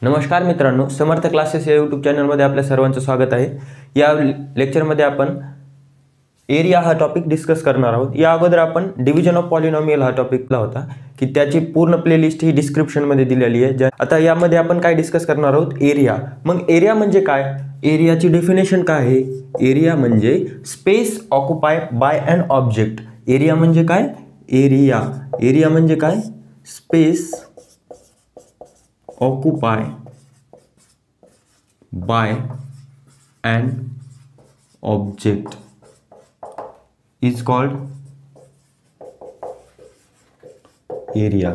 नमस्कार मित्रांनो, समर्थ क्लासेस या यूट्यूब चॅनलमध्ये आपल्या सर्वांचं स्वागत आहे। या लेक्चरमध्ये आपण एरिया हा टॉपिक डिस्कस करणार आहोत। या अगोदर आपण डिव्हिजन ऑफ पॉलिनॉमियल हा टॉपिकला होता की त्याची पूर्ण प्लेलिस्ट ही डिस्क्रिप्शनमध्ये दिलेली आहे। आता यामध्ये आपण काय डिस्कस करणार आहोत, एरिया। मग एरिया म्हणजे काय, एरियाची डेफिनेशन काय आहे? एरिया म्हणजे space occupy by an object. Area म्हणजे काय? एरिया म्हणजे काय? Space occupy by an object is called area।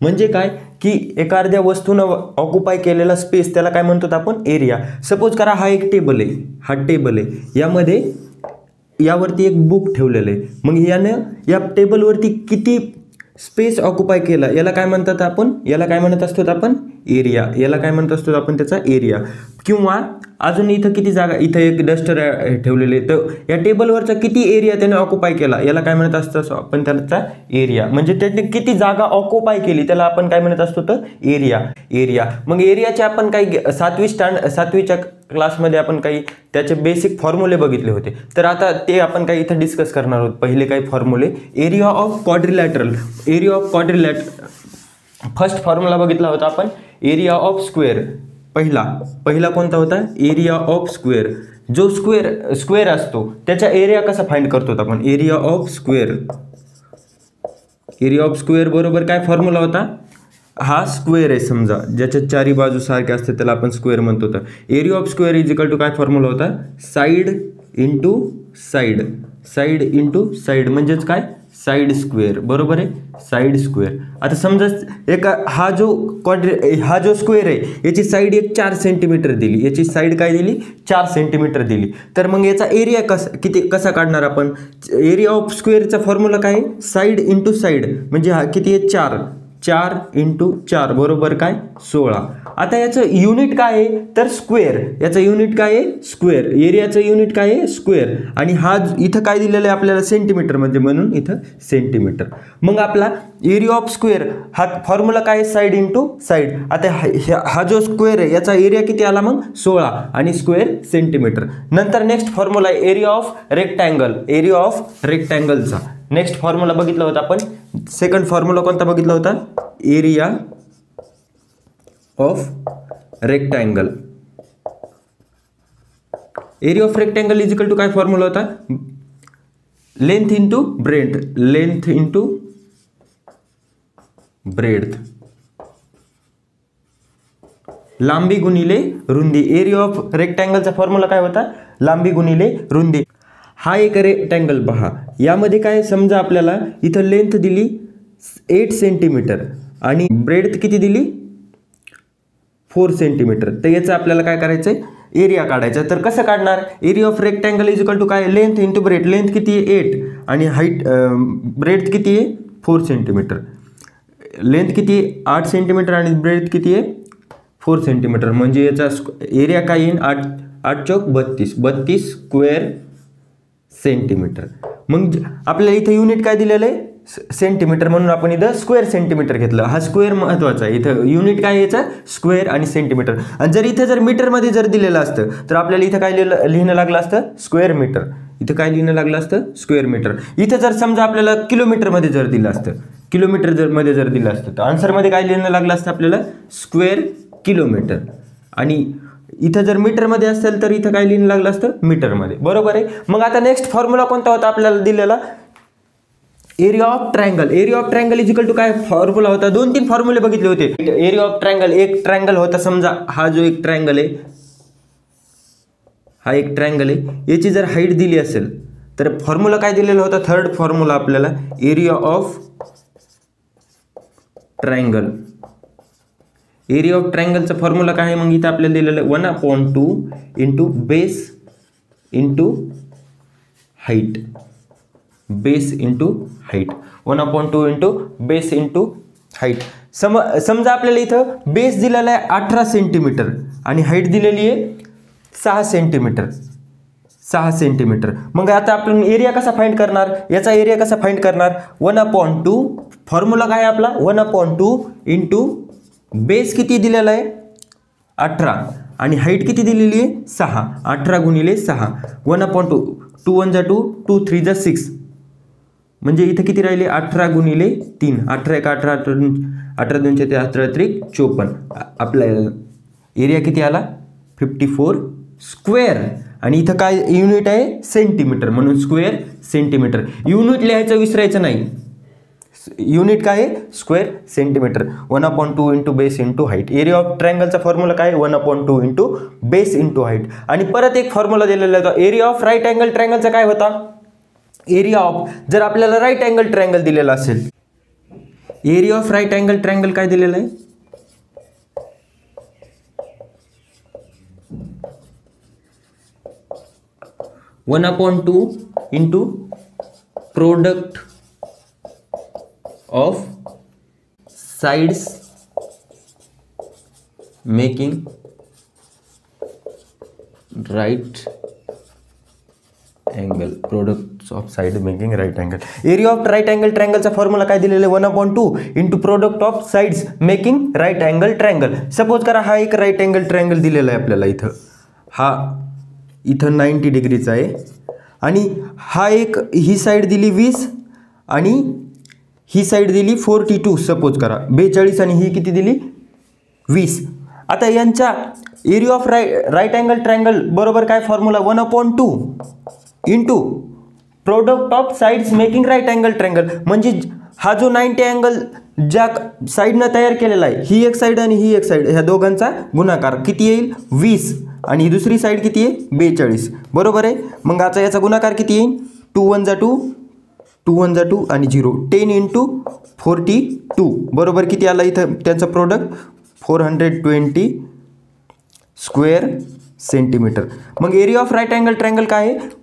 म्हणजे काय की एका अर्ध्या वस्तूनं ऑक्युपाय केलेला स्पेस त्याला काय म्हणतो आपण? एरिया। सपोज करा हा एक टेबल आहे, हा टेबल आहे, यामध्ये यावरती एक बुक ठेवलेलं आहे। मग यानं या टेबलवरती किती स्पेस ऑक्युपाय केला याला काय म्हणतात आपण? याला काय म्हणत असतो आपण? एरिया। याला काय म्हणत असतो आपण? त्याचा एरिया। किंवा अजून इथं किती जागा, इथं एक डस्टर ठेवलेले, तर या टेबलवरचा किती एरिया त्याने ऑक्युपाय केला याला काय म्हणत असतो आपण? त्याचा एरिया। म्हणजे त्याने किती जागा ऑक्युपाय केली त्याला आपण काय म्हणत असतो? तर एरिया। मग एरियाचे आपण काही 7वीच्या क्लासमध्ये आपण काही त्याचे बेसिक फॉर्म्युले बघितले होते, तर आता ते आपण काही इथं डिस्कस करणार आहोत। पहिले काही फॉर्म्युले, area of quadrilateral. First formula बघितला होता आपण, एरिया ऑफ स्क्वेअर। पहिला कोणता होता? Area of square. जो स्क्वेअर असतो त्याचा एरिया कसा फाइंड करतो आपण? एरिया ऑफ स्क्वेअर बरोबर काय फॉर्म्युला होता? हा स्क्वेअर आहे समजा, ज्याच्या चारी बाजू सारखे असते त्याला आपण स्क्वेअर म्हणतो। तर area of square is equal to काय फॉर्म्युला होता? साइड इंटू साइड म्हणजेच काय? साइड स्क्वेअर, बरोबर आहे, साइड स्क्वेअर। आता समजा हा जो स्क्वेअर आहे याची साइड एक 4 सेंटीमीटर दिली, याची साइड काय दिली? 4 सेंटीमीटर दिली। तर मग याचा एरिया कसा काढणार आपण? एरिया ऑफ स्क्वेअरचा फॉर्म्युला काय? साइड इंटू साइड म्हणजे हा किती आहे? 4 इंटू 4 बरोबर काय? 16। आता याचं युनिट काय आहे? तर स्क्वेअर। याचं युनिट काय आहे? स्क्वेअर। एरियाचं युनिट काय आहे? स्क्वेअर। आणि हा इथं काय दिलेलं आहे आपल्याला? सेंटीमीटर, म्हणजे म्हणून इथं सेंटीमीटर। मग आपला एरिया ऑफ स्क्वेअर हा फॉर्म्युला काय आहे? Side into side. आता हा जो स्क्वेअर आहे याचा एरिया किती आला मग? 16 आणि स्क्वेअर सेंटीमीटर। नंतर नेक्स्ट फॉर्म्युला आहे एरिया ऑफ रेक्टँगलचा। नेक्स्ट फॉर्म्युला बघितला होता आपण, सेकंड फॉर्म्युला कोणता बघितला होता? Area of rectangle. Area of rectangle is equal to काय फॉर्म्युला होता? लेंथ इंटू ब्रेड्थ, लांबी गुणिले रुंदी। एरिया ऑफ रेक्टँगलचा फॉर्म्युला काय होता? लांबी गुणिले रुंदी। हा एक रेक्टँगल पहा, यामध्ये काय समजा आपल्याला इथं लेंथ दिली 8 सेंटीमीटर आणि ब्रेड्थ किती दिली? 4 सेंटीमीटर। तर याचं आपल्याला काय करायचं आहे? एरिया काढायचा। तर कसं काढणार? Area of rectangle is equal to काय? Length into breadth. लेंथ किती आहे? 8 आणि ब्रेड्थ किती आहे? 4 सेंटीमीटर। लेंथ किती आहे? 8 सेंटीमीटर आणि ब्रेड्थ किती आहे? 4 सेंटीमीटर। म्हणजे याचा एरिया काय येईल? 8 चौक 32 स्क्वेअर सेंटीमीटर। मग आपल्याला इथं युनिट काय दिलेलं आहे? सेंटीमीटर, म्हणून आपण इथं स्क्वेअर सेंटीमीटर घेतलं। हा स्क्वेअर महत्वाचा आहे, इथं युनिट काय याचा? स्क्वेअर आणि सेंटीमीटर। आणि जर इथं जर मीटरमध्ये जर दिलेलं असतं तर आपल्याला इथं काय लिहिणं लागलं असतं? Square metre. इथं काय लिहिणं लागलं असतं? Square metre. इथं जर समजा आपल्याला किलोमीटरमध्ये जर दिलं असतं, तर आन्सरमध्ये काय लिहिणं लागलं असतं आपल्याला? Square kilometre. आणि इथं जर मीटरमध्ये असेल तर इथं काय लिहिणं लागलं असतं? मीटरमध्ये, बरोबर आहे। मग आता नेक्स्ट फॉर्म्युला कोणता होता आपल्याला दिलेला? Area of triangle is equal to काय फॉर्म्युला होता? 2-3 फॉर्म्युले बघितले होते। एरिया ऑफ ट्रायंगल, एक ट्रायंगल होता समजा, हा जो एक ट्रायंगल आहे, हा एक ट्रायंगल आहे, याची जर हाईट दिली असेल तर फॉर्म्युला काय दिलेला होता? थर्ड फॉर्म्युला आपल्याला एरिया ऑफ ट्रायंगलचा फॉर्म्युला काय आहे? मग इथं आपल्याला दिलेलं 1/2 into base into height. 1/2 into base into height. समजा आपल्याला इथं बेस दिलेला आहे 18 सेंटीमीटर आणि हाईट दिलेली आहे 6 सेंटीमीटर। मग आता आपण एरिया कसा फाइंड करणार? याचा एरिया कसा फाइंड करणार? 1/2 फॉर्म्युला काय आपला? 1/2 इंटू बेस किती दिलेला आहे? 18 आणि हाईट किती दिलेली आहे 6. 18 गुणिले 6 1/2. 2 1 जा 2 2 3 जा 6 म्हणजे इथं किती राहिले 18 गुणिले 3. 18 1 18 18 2 ते 18 त्रिक 54. आपला एरिया किती आला 54 स्क्वेअर. आणि इथं काय युनिट आहे सेंटीमीटर म्हणून स्क्वेअर सेंटीमीटर. युनिट लिहायचं विसरायचं नाही. युनिट काय आहे square centimetre. 1/2 into base into height. Area of ट्रायंगलचा फॉर्म्युला काय 1/2 इंटू बेस इंटू हाईट. आणि परत एक फॉर्म्युला दिलेला होता एरिया ऑफ राईट अँगल ट्रायंगलचा काय होता एरिया ऑफ जर आपल्याला राईट अँगल ट्रायंगल दिलेला असेल area of right angle triangle काय दिलेलं आहे 1/2 into product of sides making right angle. products of side making right angle. area of right angle triangle चा फॉर्म्युला काय दिलेला आहे 1/2 into product of sides making right angle triangle. Suppose करा हा एक राईट अँगल ट्रायंगल दिलेला आहे आपल्याला इथं. हा इथं 90 डिग्रीचा आहे आणि हा एक ही साईड दिली 20 आणि ही साईड दिली 42 सपोज करा 42 आणि ही किती दिली 20. आता यांच्या area of right angle triangle बरोबर काय formula 1/2 into product of sides making right angle triangle. म्हणजे हा जो 90 अँगल ज्या साईडनं तयार केलेला आहे ही एक साईड आणि ही एक साईड ह्या दोघांचा गुणाकार किती येईल 20 आणि ही दुसरी साईड किती आहे 42 बरोबर आहे. मग आता याचा गुणाकार किती येईल 2 1 जा 2 2 1 जा 2 आणि 0 10 इंटू 42 बरोबर किती आला इथं त्यांचं प्रोडक्ट 420 स्क्वेअर सेंटीमीटर. मग area of right angle triangle काय आहे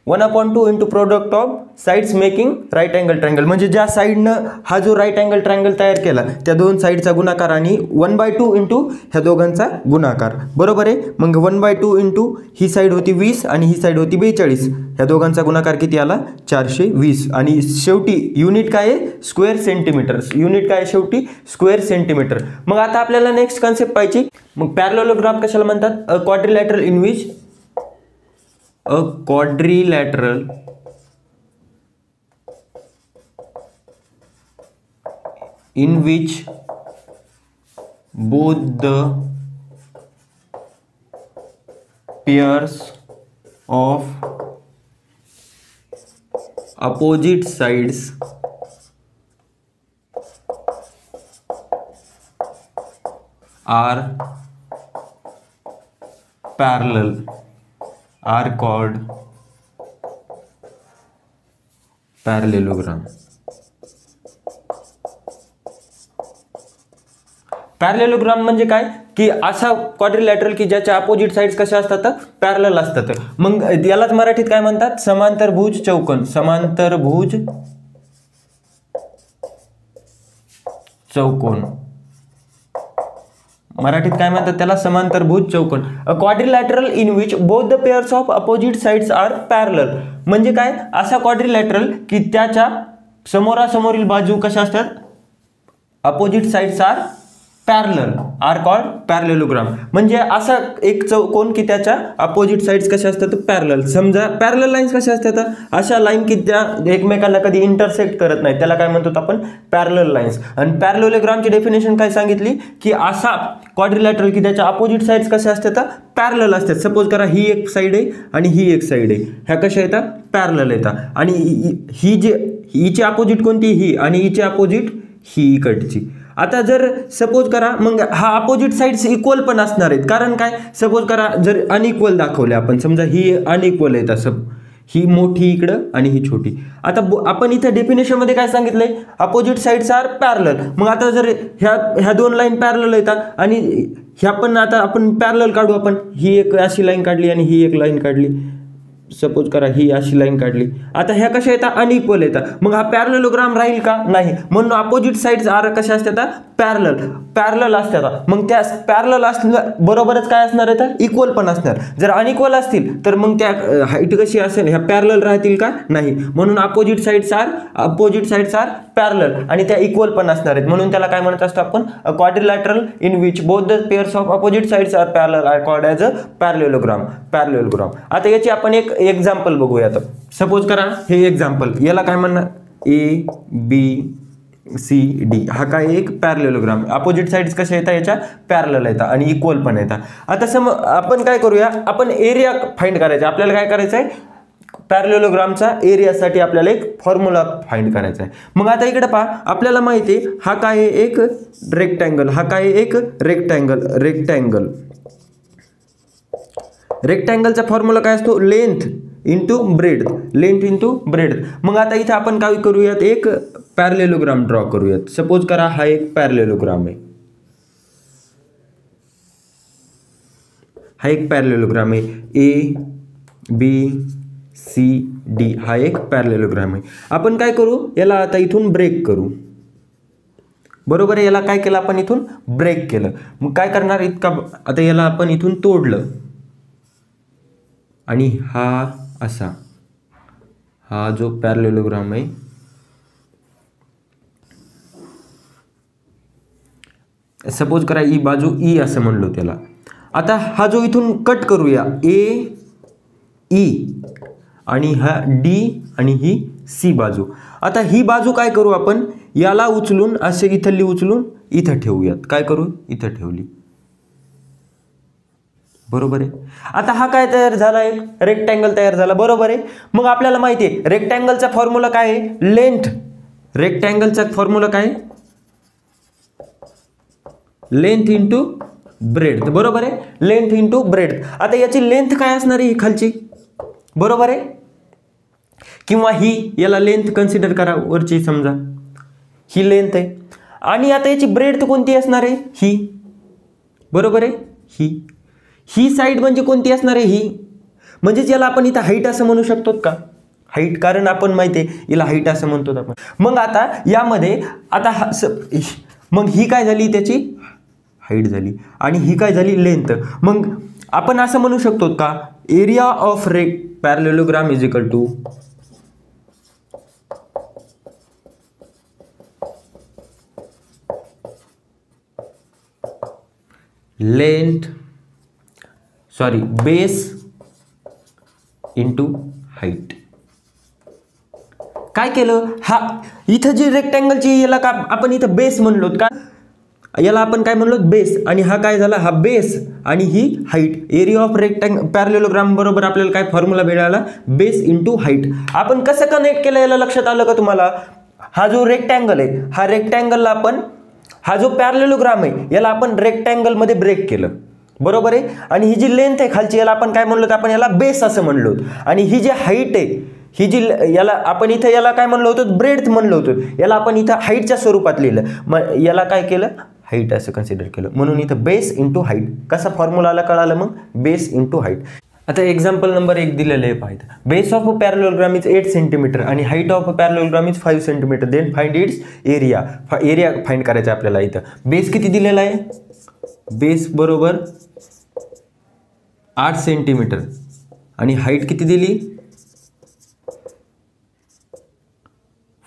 1/2 into product of sides making right angle triangle. म्हणजे ज्या साईडनं हा जो राईट अँगल ट्रायंगल तयार केला त्या दोन साईडचा गुणाकार आणि 1/2 इंटू ह्या दोघांचा गुणाकार बरोबर आहे. मग 1/2 इंटू ही साईड होती 20 आणि ही साईड होती 42 ह्या दोघांचा गुणाकार किती आला 420 आणि शेवटी युनिट काय आहे स्क्वेअर सेंटीमीटर. युनिट काय शेवटी स्क्वेअर सेंटीमीटर. मग आता आपल्याला नेक्स्ट कन्सेप्ट पाहिजे. मग पॅरलेलोग्राम कशाला म्हणतात a quadrilateral in which a quadrilateral in which both the pairs of opposite sides are parallel are called parallelogram. Parallelogram म्हणजे काय की असा क्वाड्रिलॅटरल की ज्याच्या अपोजिट साइड्स कशा असतात पॅरलल असतात. मग यालाच मराठीत काय म्हणतात समांतरभुज चौकोन. समांतरभुज चौकोन मराठीत काय म्हणतात त्याला समांतरभुज चौकोन. A quadrilateral in which both the pairs of opposite sides are parallel. म्हणजे काय असा क्वाड्रिलॅटरल की त्याच्या समोरासमोरील बाजू कशा असतात opposite sides are parallel are called parallelogram. म्हणजे असा एक चौकोन की त्याच्या अपोजिट साइड्स कशा असतात पॅरलल. समजा पॅरलल लाईन्स कशा असतात अशा लाईन की त्या एकमेकांना कधी इंटरसेक्ट करत नाही त्याला काय म्हणतो आपण पॅरलल लाईन्स. आणि पॅरलेलोग्रामची डेफिनेशन काय सांगितली की असा क्वाड्रिलॅटरल की त्याच्या अपोजिट साइड्स कशा असतात पॅरलल असतात. सपोज करा ही एक साईड आहे आणि ही एक साईड आहे ह्या कशा येतात पॅरलल येतात आणि ही जे हिची अपोजिट कोणती ही आणि हिची अपोजिट ही इकडची. आता जर सपोज करा मग हा अपोजिट साइड्स इक्वल पण असणार आहेत. कारण काय सपोज करा जर अनइक्वल दाखवले आपण समजा ही अनइक्वल आहे तसं ही मोठी इकडं आणि ही छोटी. आता आपण इथं डेफिनेशनमध्ये काय सांगितलंय अपोजिट साइड्स आर पॅरलल. मग आता जर ह्या दोन लाईन पॅरलल येतात आणि ह्या पण आता आपण पॅरलल काढू. आपण ही एक अशी लाईन काढली आणि ही एक लाईन काढली सपोज करा ही अशी लाईन काढली, आता ह्या कशा येतात अनइक्वल येतात, मग हा पॅरलेलोग्राम राहील का? नाही, म्हणून अपोजिट साइड्स आर कशा असतात? पॅरलल असतात. मग त्या पॅरलल असल्या बरोबरच काय असणार आहे? इक्वल पण असणार. जर अनइक्वल असतील तर मग त्या हाईट कशी असेल? ह्या पॅरलल राहतील का? नाही, म्हणून अपोजिट साइड्स आर पॅरलल आणि त्या इक्वल पण असणार आहेत, म्हणून त्याला काय म्हणत असतो आपण? Quadrilateral in which both the pairs of opposite sides are parallel are called as a parallelogram. आता याची आपण एक एक्झाम्पल बघूया. सपोज करा हे एक्झाम्पल, याला काय म्हणणार? ABCD हा काय एक पॅरलेलोग्राम. अपोजिट साइड्स कशा येतात? याच्या पॅरलल येतात आणि इक्वल पण येतात. आता आपण काय करूया, आपण एरिया फाइंड करायचा. आपल्याला काय करायचं आहे? पॅरलेलोग्रामचा एरियासाठी आपल्याला एक फॉर्म्युला फाइंड करायचा आहे. मग आता इकडे पहा, आपल्याला माहिती आहे हा काय आहे? एक रेक्टँगल. हा काय एक रेक्टँगलचा फॉर्म्युला काय असतो? Length into breadth. मग आता इथे आपण काय करूयात? एक पॅरलेलोग्राम ड्रॉ करूयात. सपोज करा हा एक पॅरलेलोग्राम आहे. हा एक पॅरलेलोग्राम आहे. ABCD हा एक पॅरलेलोग्राम आहे. आपण काय करू? याला आता इथून ब्रेक करू. बरोबर आहे, याला काय केलं आपण? इथून ब्रेक केलं. मग काय करणार? इतका आता याला आपण इथून तोडलं आणि हा असा हा जो पॅरलेलोग्राम आहे सपोज करा ई बाजू ई असं म्हणलो त्याला. आता हा जो इथून कट करूया AE आणि हा D आणि ही C बाजू. आता ही बाजू काय करू आपण? याला उचलून असे इथली उचलून इथं ठेवूयात. काय करू? इथं ठेवली. बरोबर आहे. आता हा काय तयार झाला? एक रेक्टँगल तयार झाला. बरोबर आहे. मग आपल्याला माहिती आहे रेक्टँगलचा फॉर्म्युला काय आहे? लेंथ. रेक्टँगलचा फॉर्म्युला काय? Length into breadth. बरोबर आहे, लेंथ इंटू ब्रेड. आता याची लेंथ काय असणार आहे? ही खालची. बरोबर आहे, किंवा ही याला लेंथ कन्सिडर करा, वरची समजा ही लेंथ आहे. आणि आता याची ब्रेड कोणती असणार आहे? ही. बरोबर आहे, ही साईड म्हणजे कोणती असणार आहे? ही. म्हणजेच याला आपण इथं हाईट असं म्हणू शकतो का? हाईट, कारण आपण माहिती आहे याला हाईट असं म्हणतो आपण. मग आता यामध्ये आता मग ही काय झाली? त्याची हाईट झाली आणि ही काय झाली? लेंथ. मग आपण असं म्हणू शकतो का? Area of parallelogram is equal to base into height. काय केलं? हा इथं जी रेक्टँगलची याला का आपण इथं बेस म्हणलो का? याला आपण काय म्हणलो? बेस. आणि हा काय झाला? हा बेस आणि ही हाईट. एरिया ऑफ पॅरलेलोग्राम बरोबर आपल्याला काय फॉर्म्युला मिळाला? Base into height. आपण कसं कनेक्ट केलं याला लक्षात आलं का तुम्हाला? हा जो रेक्टँगल आहे, हा रेक्टँगलला आपण हा जो पॅरलेलोग्राम आहे याला आपण रेक्टँगल मध्ये ब्रेक केलं. बरोबर आहे. आणि ही जी लेंथ आहे खालची याला आपण काय म्हणलो? आपण याला बेस असं म्हणलो. आणि ही जी हाईट आहे ही जी याला आपण इथं याला काय म्हणलो होतो? ब्रेड्थ म्हणलो होतो. याला आपण इथं हाईटच्या स्वरूपात लिहिलं. मग याला काय केलं? हाईट असं कन्सिडर केलं. म्हणून इथं बेस इंटू हाईट. कसा फॉर्म्युला कळालं मग? Base into height. आता एक्झाम्पल नंबर 1 दिलेलं आहे पाहिजे. Base of a parallelogram is 8 centimetre आणि height of a parallelogram is 5 centimetre. Then find its area. Area find करायचा आपल्याला. इथं बेस किती दिलेला आहे? बेस बरोबर 8 सेंटीमीटर आणि हाईट किती दिली?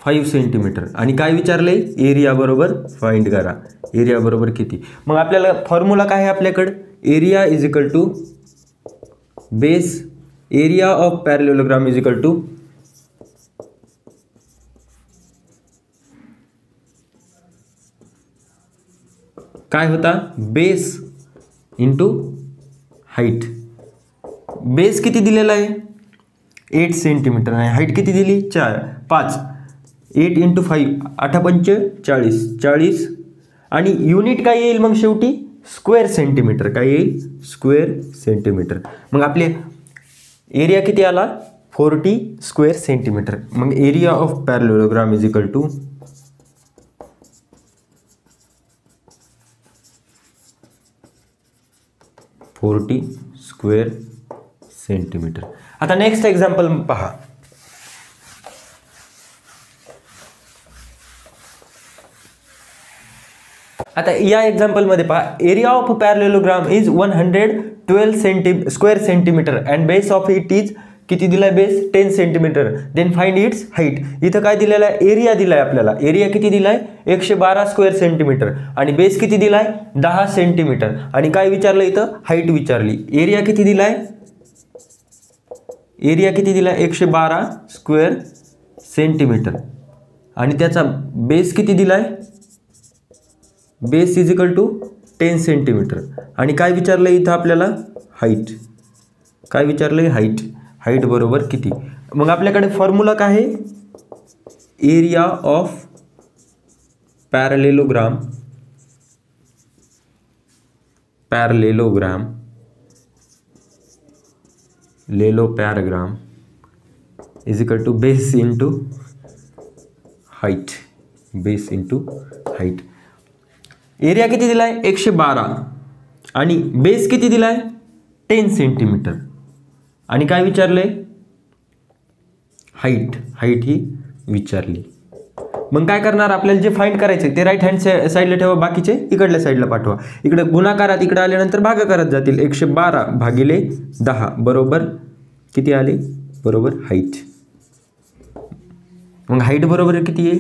5 सेंटीमीटर. आणि काय विचारले? एरिया बरोबर फाइंड करा. एरिया बरोबर किती? मग आपल्याला फॉर्म्युला काय आहे आपल्याकडे? Area is equal to base area of parallelogram is equal to काय होता? Base into height. बेस किती दिलेला आहे? 8 सेंटीमीटर आणि हाईट किती दिली? 5. 8 इंटू 5 8 पंच 40 आणि युनिट काय येईल मग शेवटी? Square centimetre. काय येईल? Square centimetre. मग आपले एरिया किती आला? 40 स्क्वेअर सेंटीमीटर. मग area of parallelogram is equal to 40 square centimetre. आता नेक्स्ट एक्झाम्पल पहा. आता या एक्झाम्पल मध्ये पहा, area of parallelogram is 112 square centimetre and base of it is किती दिलाय, base 10 centimetre. Then find its height. इथं काय दिलेलं आहे, एरिया दिलाय आपल्याला. एरिया किती दिलाय 112 स्क्वेअर सेंटीमीटर आणि बेस किती दिलाय 10 सेंटीमीटर. आणि काय विचारलं इथं, हाईट विचारली. एरिया किती दिलाय, एरिया किती दिलाय 112 स्क्वेअर सेंटीमीटर आणि त्याचा बेस किती दिलाय, base is equal to 10 centimetre. आणि काय विचारलं इथं आपल्याला, हाईट. काय विचारलं, हाईट. हाईट बरोबर किती. मग आपल्याकडे फॉर्म्युला काय आहे, area of parallelogram is equal to base into height. Base into height. Area किती दिलाय 112 आणि बेस किती दिलाय 10 सेंटीमीटर आणि काय विचारलंय, हाईट. हाईट ही विचारली. मग काय करणार, आपल्याला जे फाइंड करायचे ते राईट हँड साईडला ठेवा, बाकीचे इकडल्या साईडला पाठवा. इकडे गुणाकारात इकडे आल्यानंतर भागाकारात जातील. 112 भागिले 10 बरोबर किती आले, बरोबर हाईट. मग हाईट बरोबर किती आहे,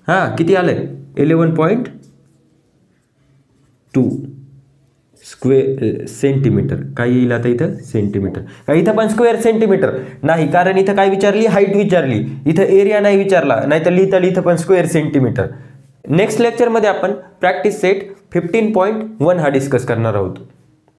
हां किती आलंय 11.2 स्क्वेअर सेंटीमीटर. काय येईल आता इथं, सेंटीमीटर. काय इथं पण स्क्वेअर सेंटीमीटर नाही, कारण इथं काय विचारली, हाईट विचारली. इथं एरिया नाही विचारला, नाही तर लिहिता पण स्क्वेअर सेंटीमीटर. नेक्स्ट लेक्चरमध्ये आपण प्रॅक्टिस सेट 15.1 हा डिस्कस करणार आहोत.